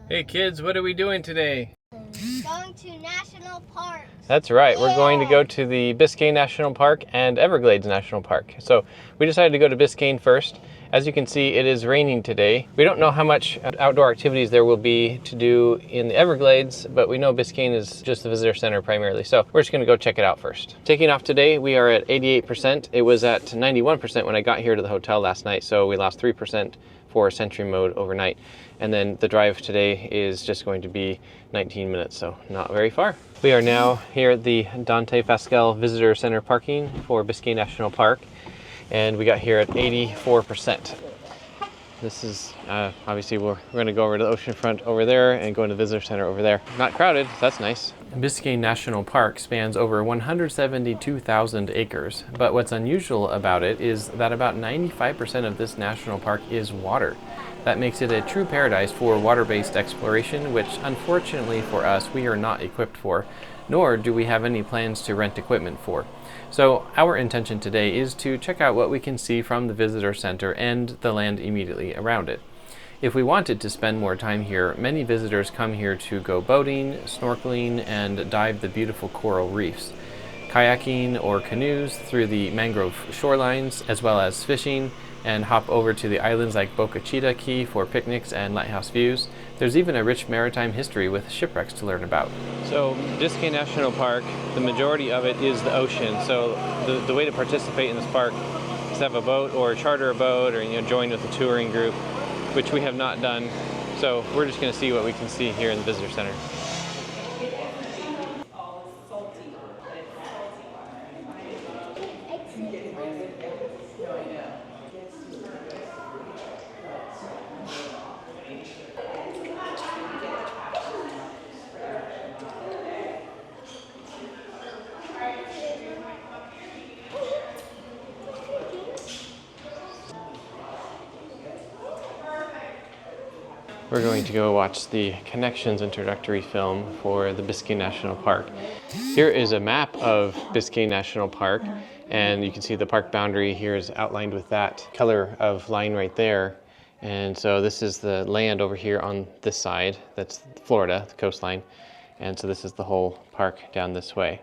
Hey kids, what are we doing today? Going to national parks. That's right, we're going to go to the Biscayne National Park and Everglades National Park. So we decided to go to Biscayne first. As you can see, it is raining today. We don't know how much outdoor activities there will be to do in the Everglades, but we know Biscayne is just the visitor center primarily. So we're just gonna go check it out first. Taking off today, we are at 88%. It was at 91% when I got here to the hotel last night, so we lost 3% for Sentry mode overnight. And then the drive today is just going to be 19 minutes, so not very far. We are now here at the Dante Fascell Visitor Center parking for Biscayne National Park, and we got here at 84%. This is, obviously we're gonna go over to the ocean front over there and go into the visitor center over there. Not crowded, that's nice. Biscayne National Park spans over 172,000 acres, but what's unusual about it is that about 95% of this national park is water. That makes it a true paradise for water-based exploration, which unfortunately for us, we are not equipped for, nor do we have any plans to rent equipment for. So our intention today is to check out what we can see from the visitor center and the land immediately around it. If we wanted to spend more time here, many visitors come here to go boating, snorkeling, and dive the beautiful coral reefs, kayaking or canoes through the mangrove shorelines, as well as fishing, and hop over to the islands like Boca Chica Key for picnics and lighthouse views. There's even a rich maritime history with shipwrecks to learn about. So Biscayne National Park, the majority of it is the ocean. So the way to participate in this park is to have a boat or charter a boat or join with a touring group, which we have not done. So we're just gonna see what we can see here in the visitor center. We're going to go watch the Connections introductory film for the Biscayne National Park. Here is a map of Biscayne National Park, and you can see the park boundary here is outlined with that color of line right there. And so this is the land over here on this side, that's Florida, the coastline. And so this is the whole park down this way.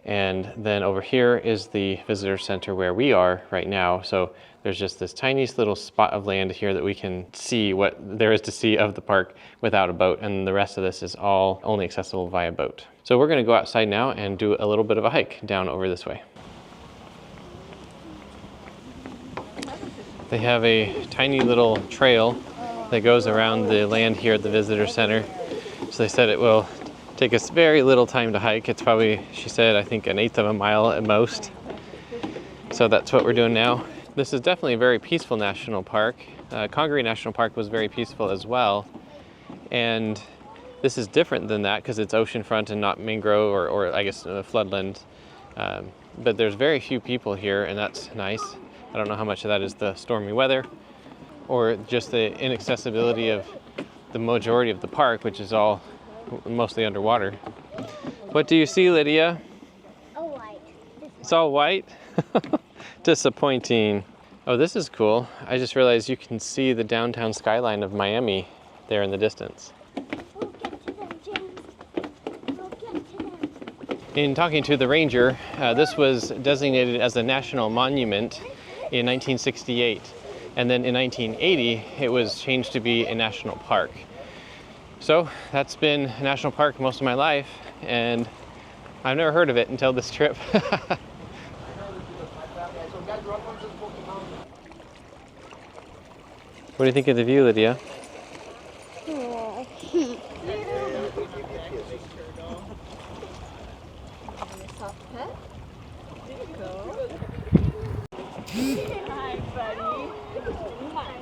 And then over here is the visitor center where we are right now. So there's just this tiny little spot of land here that we can see what there is to see of the park without a boat, and the rest of this is all only accessible via boat. So we're gonna go outside now and do a little bit of a hike down over this way. They have a tiny little trail that goes around the land here at the visitor center. So they said it will take us very little time to hike. It's probably, she said, I think 1/8 of a mile at most. So that's what we're doing now. This is definitely a very peaceful national park. Congaree National Park was very peaceful as well. And this is different than that because it's oceanfront and not mangrove or I guess floodland. But there's very few people here, and that's nice. I don't know how much of that is the stormy weather or just the inaccessibility of the majority of the park, which is all mostly underwater. What do you see, Lydia? Oh, white. It's all white? Disappointing. Oh, this is cool. I just realized you can see the downtown skyline of Miami there in the distance. We'll get to them, James. We'll get to them. In talking to the ranger, this was designated as a national monument in 1968. And then in 1980, it was changed to be a national park. So that's been a national park most of my life, and I've never heard of it until this trip. What do you think of the view, Lydia? Hi, buddy. Hi.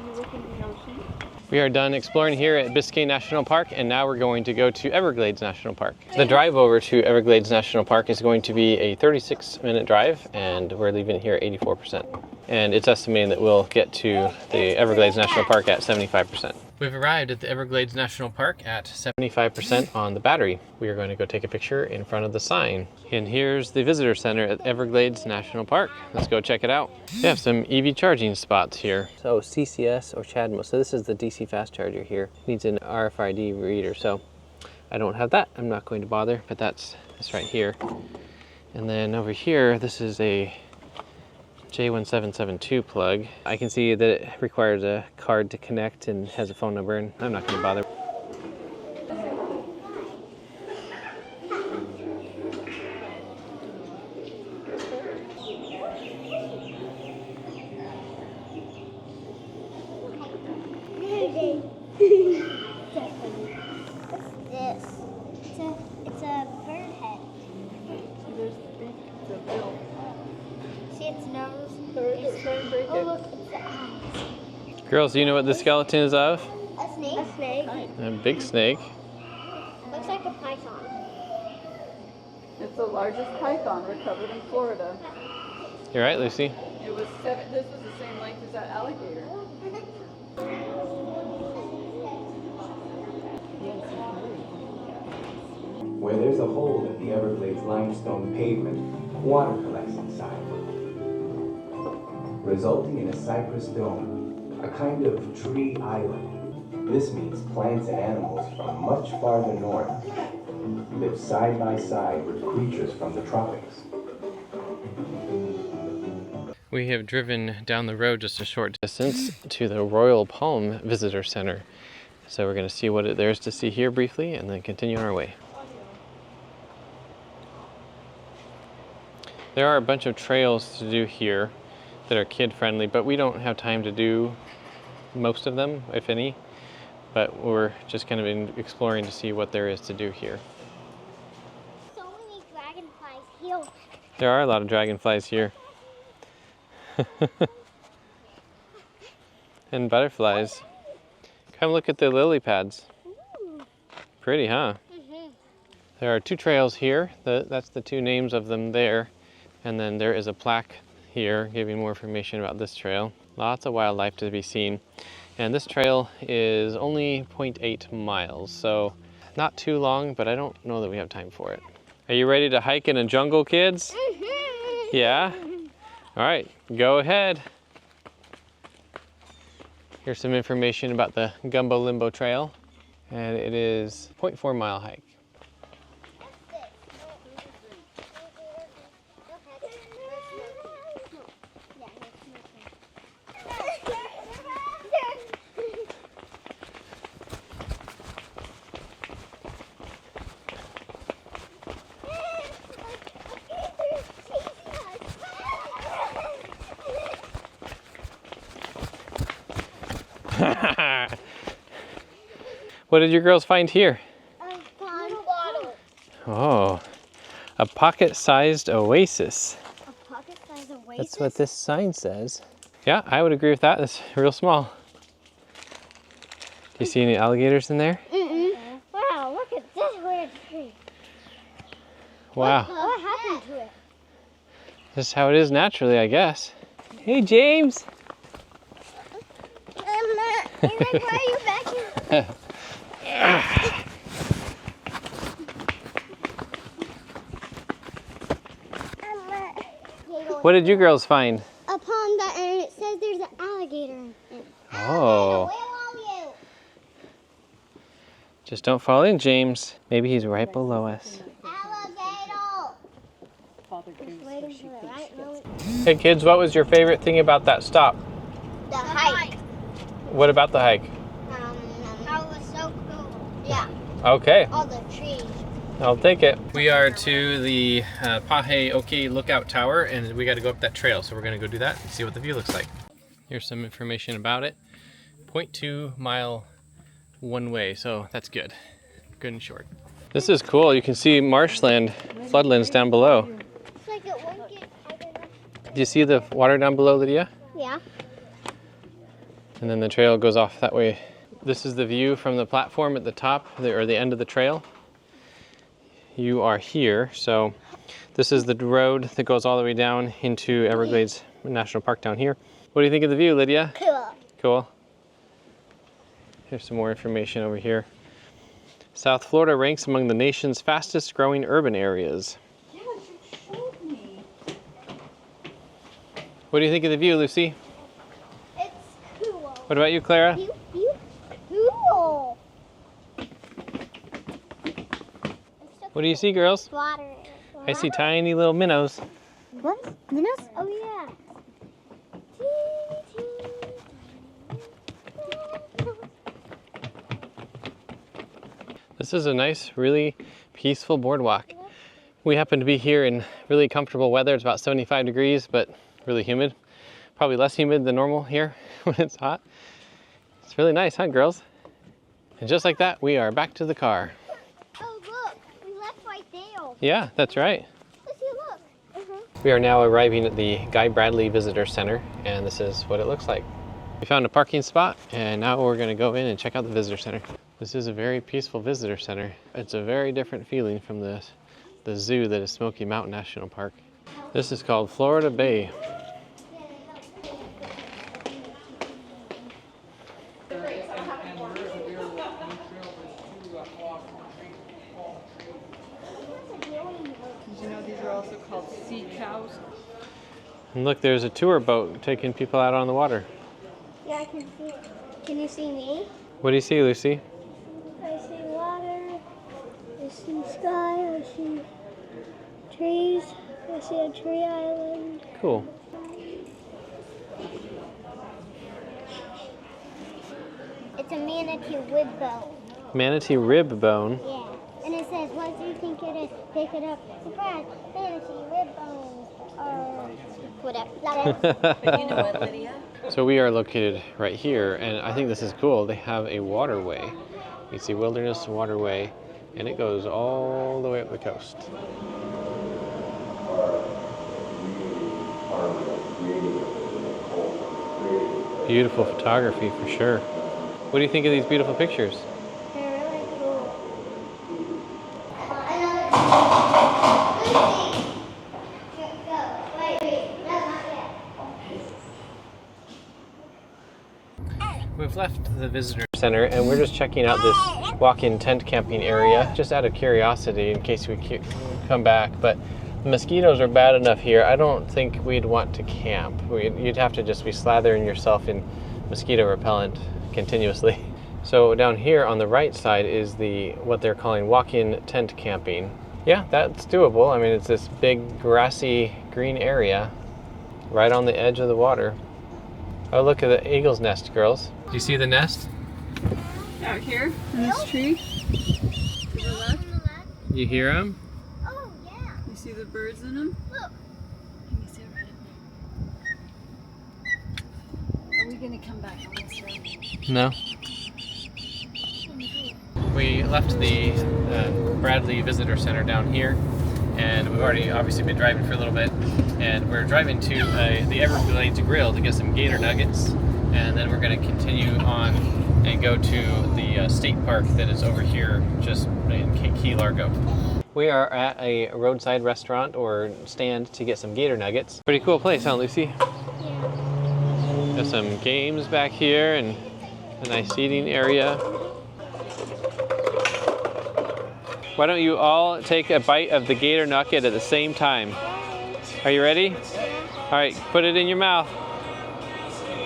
You look in the ocean? We are done exploring here at Biscayne National Park, and now we're going to go to Everglades National Park. The drive over to Everglades National Park is going to be a 36-minute drive, and we're leaving here at 84%. And it's estimating that we'll get to the Everglades National Park at 75%. We've arrived at the Everglades National Park at 75% on the battery. We are going to go take a picture in front of the sign. And here's the visitor center at Everglades National Park. Let's go check it out. They have some EV charging spots here. So CCS or CHAdeMO. So this is the DC fast charger here. It needs an RFID reader. So I don't have that. I'm not going to bother, but that's right here. And then over here, this is a J1772 plug. I can see that it requires a card to connect and has a phone number, and I'm not going to bother. What's this? It's a bird head. See its nose? Oh, look, it's the eyes. Girls, do you know what the skeleton is of? A snake? A snake. A big snake. Looks like a python. It's the largest python recovered in Florida. You're right, Lucy. It was this was the same length as that alligator. Where there's a hole in the Everglades limestone pavement, water collects inside, resulting in a cypress dome, a kind of tree island. This means plants and animals from much farther north live side by side with creatures from the tropics. We have driven down the road just a short distance to the Royal Palm Visitor Center. So we're going to see what there is to see here briefly and then continue on our way. There are a bunch of trails to do here that are kid-friendly, but we don't have time to do most of them, if any. But we're just kind of exploring to see what there is to do here. So many dragonflies here. There are a lot of dragonflies here. And butterflies. Come look at the lily pads. Ooh. Pretty, huh? Mm-hmm. There are two trails here. That's the two names of them there. And then there is a plaque here giving more information about this trail. Lots of wildlife to be seen. And this trail is only 0.8 miles, so not too long, but I don't know that we have time for it. Are you ready to hike in a jungle, kids? Mm-hmm. Yeah? All right, go ahead. Here's some information about the Gumbo Limbo Trail, and it is 0.4 mile hike. What did your girls find here? A bottle. Oh, a pocket-sized oasis. A pocket-sized oasis? That's what this sign says. Yeah, I would agree with that. It's real small. Do you see any alligators in there? Mm-mm. Wow, look at this weird tree. Wow. What happened to it? This is how it is naturally, I guess. Hey, James. Why are you back here? What did you girls find? A pond that, and it says there's an alligator in it. Oh. Where are you? Just don't fall in, James. Maybe he's right below us. Alligator! Father Goose, Waiting for the right moment. Hey, kids, what was your favorite thing about that stop? The hike. What about the hike? That was so cool. Yeah, Okay. all the trees. I'll take it. We are to the Pa-Hay-Okee lookout tower, and we got to go up that trail, so we're going to go do that and see what the view looks like. Here's some information about it. 0.2 mile one way, so that's good. Good and short. This is cool. You can see marshland, floodlands down below. It's like it won't get higher enough. Do you see the water down below, Lydia? Yeah. And then the trail goes off that way. This is the view from the platform at the top, or the end of the trail. You are here, so this is the road that goes all the way down into Everglades National Park down here. What do you think of the view, Lydia? Cool. Cool. Here's some more information over here. South Florida ranks among the nation's fastest growing urban areas. Yeah, you showed me. What do you think of the view, Lucy? It's cool. What about you, Clara? Cool. What do you see, girls? Water. I see tiny little minnows. What? Minnows? Oh yeah. This is a nice, really peaceful boardwalk. We happen to be here in really comfortable weather. It's about 75 degrees, but really humid. Probably less humid than normal here when it's hot. It's really nice, huh, girls? And just like that, we are back to the car. Oh look, we left right there. Yeah, that's right. Let's see, look. We are now arriving at the Guy Bradley Visitor Center, and this is what it looks like. We found a parking spot, and now we're gonna go in and check out the visitor center. This is a very peaceful visitor center. It's a very different feeling from the zoo that is Smoky Mountain National Park. This is called Florida Bay. Did you know these are also called sea cows? And look, there's a tour boat taking people out on the water. Yeah, I can see. Can you see me? What do you see, Lucy? I see water. I see sky. I see trees. I see a tree island. Cool. It's a manatee rib bone. Manatee rib bone. Yeah. And it says, what do you think it is? Pick it up. Surprise! Manatee rib bones. Or whatever. But you know what, Lydia? So we are located right here, and I think this is cool. They have a waterway. You see Wilderness Waterway, and it goes all the way up the coast. Beautiful photography for sure. What do you think of these beautiful pictures? They're really cool. We've left the visitor center and we're just checking out this walk-in tent camping area, just out of curiosity in case we come back. But the mosquitoes are bad enough here. I don't think we'd want to camp. You'd have to just be slathering yourself in mosquito repellent continuously. So down here on the right side is what they're calling walk-in tent camping. Yeah, that's doable. I mean, it's this big grassy green area right on the edge of the water. Oh, look at the eagle's nest, girls. Do you see the nest? Out here in this tree. To the left. You hear them? Oh, yeah. You see the birds in them? Look. Let me see right. Are we gonna come back on this road? No. We left the Bradley Visitor Center down here, and we've already obviously been driving for a little bit, and we're driving to the Everglades Grill to get some Gator Nuggets, and then we're going to continue on and go to the state park that is over here just in Key Largo. We are at a roadside restaurant or stand to get some Gator Nuggets. Pretty cool place, huh, Lucy? Yeah. There's some games back here and a nice seating area. Why don't you all take a bite of the Gator Nugget at the same time? Are you ready? All right, put it in your mouth.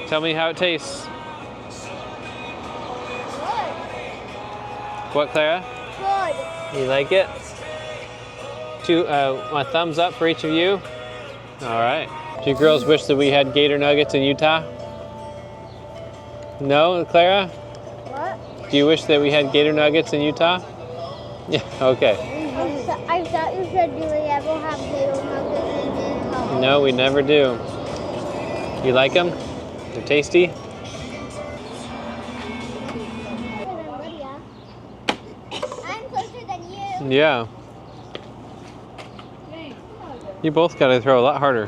Tell me how it tastes. Good. What, Clara? Good. You like it? A thumbs up for each of you. All right. Do you girls wish that we had Gator Nuggets in Utah? No, Clara? What? Do you wish that we had Gator Nuggets in Utah? Yeah, okay. I thought you said, do we ever have Gator Nuggets in Utah? No, we never do. You like them? They're tasty? I'm closer than you. Yeah. You both got to throw a lot harder.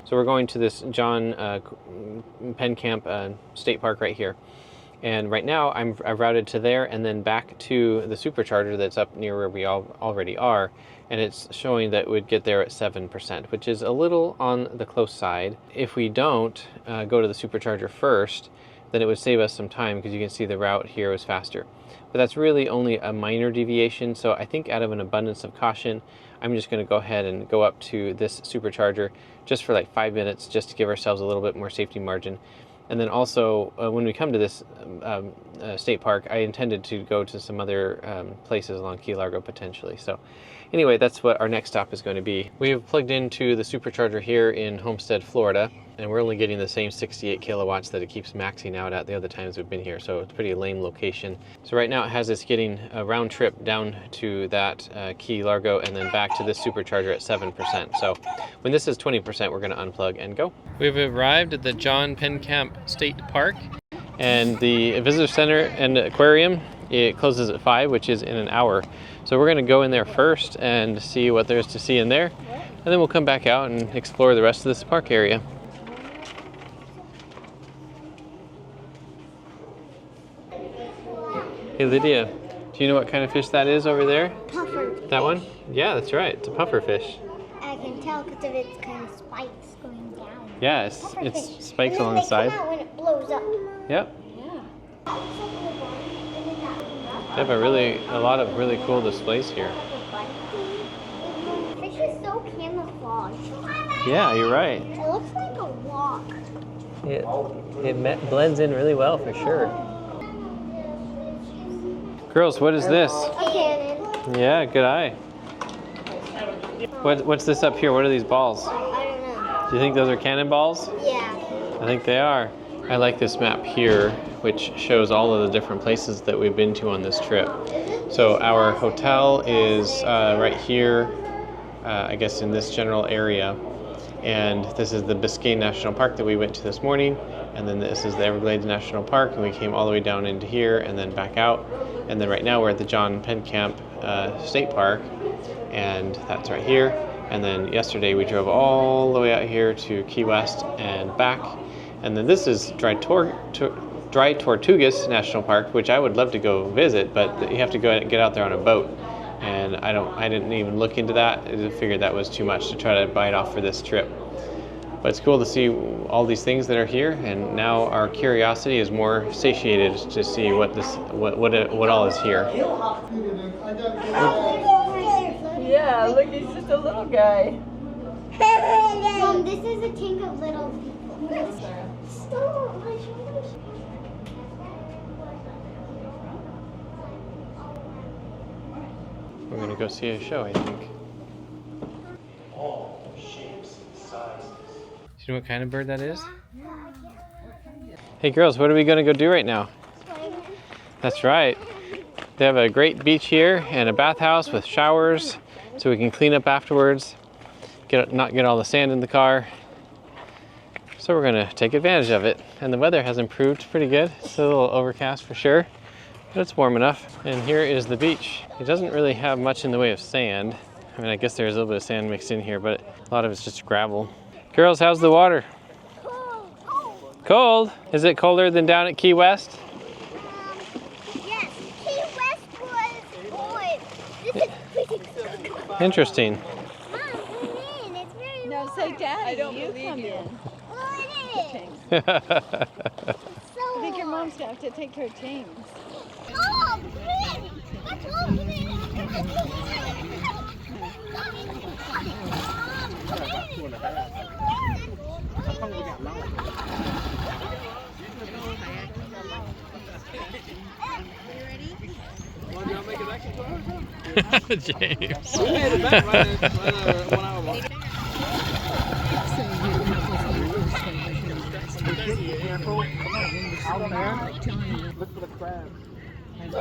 So we're going to this John Pennekamp State Park right here. And right now I've routed to there and then back to the Supercharger that's up near where we already are. and it's showing that we'd get there at 7%, which is a little on the close side. If we don't go to the Supercharger first, then it would save us some time, because you can see the route here was faster. But that's really only a minor deviation, so I think out of an abundance of caution, I'm just going to go ahead and go up to this Supercharger just for like 5 minutes, just to give ourselves a little bit more safety margin. And then also, when we come to this state park, I intended to go to some other places along Key Largo potentially. So anyway, that's what our next stop is going to be. We have plugged into the Supercharger here in Homestead, Florida, and we're only getting the same 68 kilowatts that it keeps maxing out at the other times we've been here, so it's a pretty lame location. So right now it has us getting a round trip down to that Key Largo and then back to this Supercharger at 7%. So when this is 20%, we're going to unplug and go. We've arrived at the John Pennekamp State Park, and the visitor center and aquarium, it closes at 5, which is in an hour. So we're going to go in there first and see what there's to see in there, and then we'll come back out and explore the rest of this park area. Hey Lydia, do you know what kind of fish that is over there? Puffer. That one? Yeah, that's right. It's a puffer fish. I can tell because of its kind of spikes going down. Yeah, it's spikes along the side. They come out when it blows up. Yep. Yeah. They have a lot of really cool displays here. Fish is so camouflaged. Yeah, you're right. It looks like a walk. It blends in really well for sure. Girls, what is this? A cannon. Yeah, good eye. What's this up here? What are these balls? I don't know. Do you think those are cannonballs? Yeah. I think they are. I like this map here, which shows all of the different places that we've been to on this trip. So our hotel is right here, I guess in this general area. And this is the Biscayne National Park that we went to this morning. And then this is the Everglades National Park, and we came all the way down into here and then back out. And then right now we're at the John Pennekamp State Park, and that's right here. And then yesterday we drove all the way out here to Key West and back. And then this is Dry Tortugas National Park, which I would love to go visit, but you have to get out there on a boat. And I didn't even look into that. I figured that was too much to try to bite off for this trip. But it's cool to see all these things that are here, and now our curiosity is more satiated to see what all is here. Yeah, look, he's just a little guy. Mom, this is a tank of little people. Stop, my shoulders. We're gonna go see a show, I think. All shapes and sizes. Do you know what kind of bird that is? Hey girls, what are we gonna go do right now? That's right. They have a great beach here and a bathhouse with showers, so we can clean up afterwards, not get all the sand in the car. So we're gonna take advantage of it. And the weather has improved pretty good. It's a little overcast for sure, but it's warm enough. And here is the beach. It doesn't really have much in the way of sand. I mean, I guess there's a little bit of sand mixed in here, but a lot of it's just gravel. Girls, how's the water? Cold? Is it colder than down at Key West? Yes, Key West was cold. This is freezing cold. Interesting. Mom, come in. It's very warm. No, say Daddy, I don't you believe come you. in. Well, it is. That's So I think your warm. mom's gonna have to take her chains. Oh, pretty. That's lovely. James. Look for the crab. It's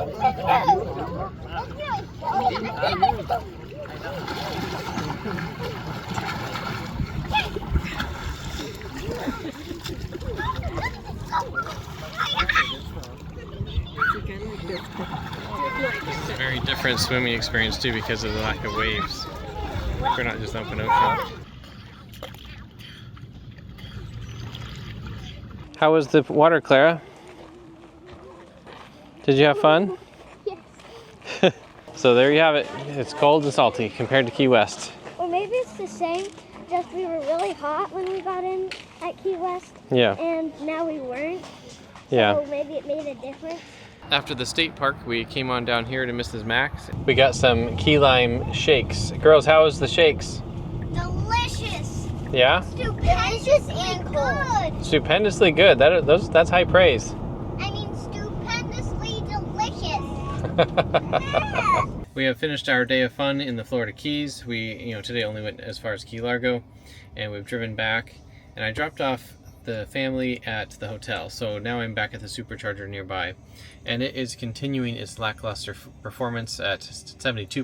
a very different swimming experience too because of the lack of waves. We're not just open ocean. How was the water, Clara? Did you have fun? Yes. So there you have it. It's cold and salty compared to Key West. Or maybe it's the same, just we were really hot when we got in at Key West. Yeah. And now we weren't. Yeah. So maybe it made a difference. After the state park, we came on down here to Mrs. Mack's. We got some key lime shakes. Girls, how was the shakes? Delicious. Yeah? Delicious and good. Stupendously good. That's high praise. I mean, stupendously delicious. We have finished our day of fun in the Florida Keys. We, today only went as far as Key Largo, and we've driven back. And I dropped off the family at the hotel, so now I'm back at the Supercharger nearby, and it is continuing its lackluster performance at 72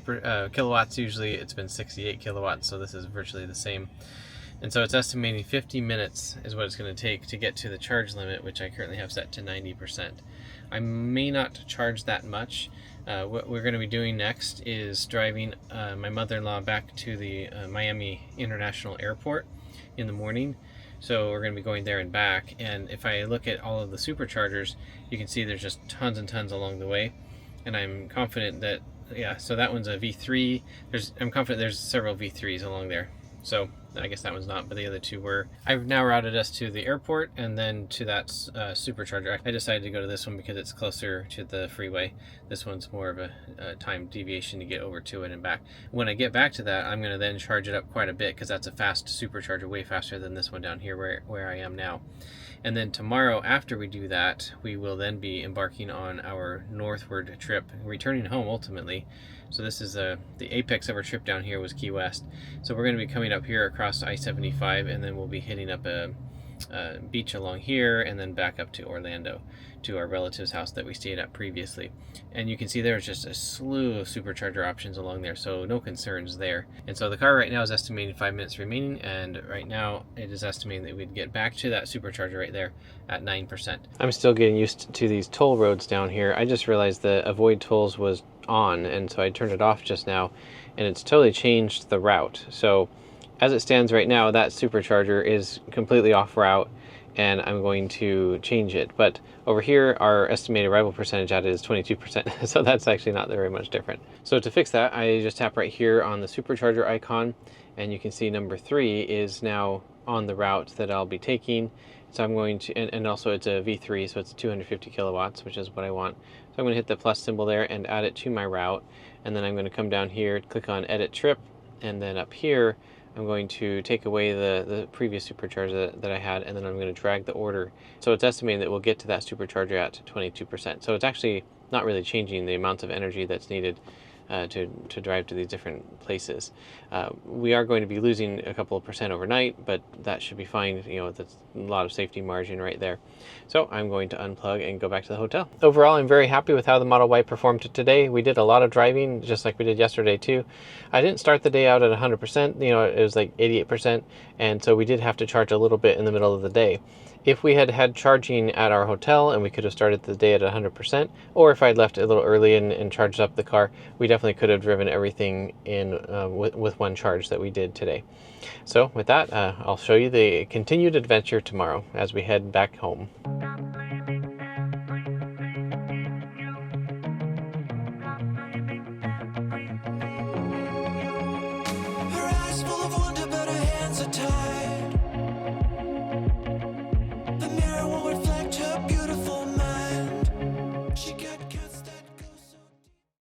kilowatts. Usually it's been 68 kilowatts, so this is virtually the same. And so it's estimating 50 minutes is what it's going to take to get to the charge limit, which I currently have set to 90%. I may not charge that much. What we're going to be doing next is driving my mother-in-law back to the Miami International Airport in the morning. So we're going to be going there and back, and if I look at all of the superchargers, you can see there's just tons and tons along the way, and I'm confident that, yeah, so that one's a V3. I'm confident there's several V3s along there. So I guess that one's not, but the other two were. I've now routed us to the airport and then to that supercharger. I decided to go to this one because it's closer to the freeway. This one's more of a time deviation to get over to it and back. When I get back to that, I'm going to then charge it up quite a bit because that's a fast supercharger, way faster than this one down here where I am now. And then tomorrow, after we do that, we will then be embarking on our northward trip, returning home ultimately. So this is the apex of our trip down here was Key West. So we're going to be coming up here across I-75, and then we'll be hitting up a beach along here and then back up to Orlando to our relative's house that we stayed at previously. And you can see there's just a slew of supercharger options along there, so no concerns there. And so the car right now is estimating 5 minutes remaining, and right now it is estimating that we'd get back to that supercharger right there at 9%. I'm still getting used to these toll roads down here. I just realized the avoid tolls was on, and so I turned it off just now, and it's totally changed the route. So as it stands right now, that supercharger is completely off route, and I'm going to change it. But over here, our estimated arrival percentage at it is 22%, so that's actually not very much different. So to fix that, I just tap right here on the supercharger icon, and you can see number 3 is now on the route that I'll be taking. So I'm going to, and also it's a V3, so it's 250 kilowatts, which is what I want. So I'm going to hit the plus symbol there and add it to my route, and then I'm going to come down here, click on Edit Trip, and then up here, I'm going to take away the previous supercharger that I had, and then I'm going to drag the order. So it's estimating that we'll get to that supercharger at 22%. So it's actually not really changing the amount of energy that's needed to drive to these different places. We are going to be losing a couple of percent overnight, but that should be fine. That's a lot of safety margin right there. So I'm going to unplug and go back to the hotel. Overall, I'm very happy with how the Model Y performed today. We did a lot of driving, just like we did yesterday too. I didn't start the day out at 100%, it was like 88%, and so we did have to charge a little bit in the middle of the day. If we had had charging at our hotel and we could have started the day at 100%, or if I'd left a little early and charged up the car, we definitely could have driven everything in with one charge that we did today. So with that, I'll show you the continued adventure tomorrow as we head back home.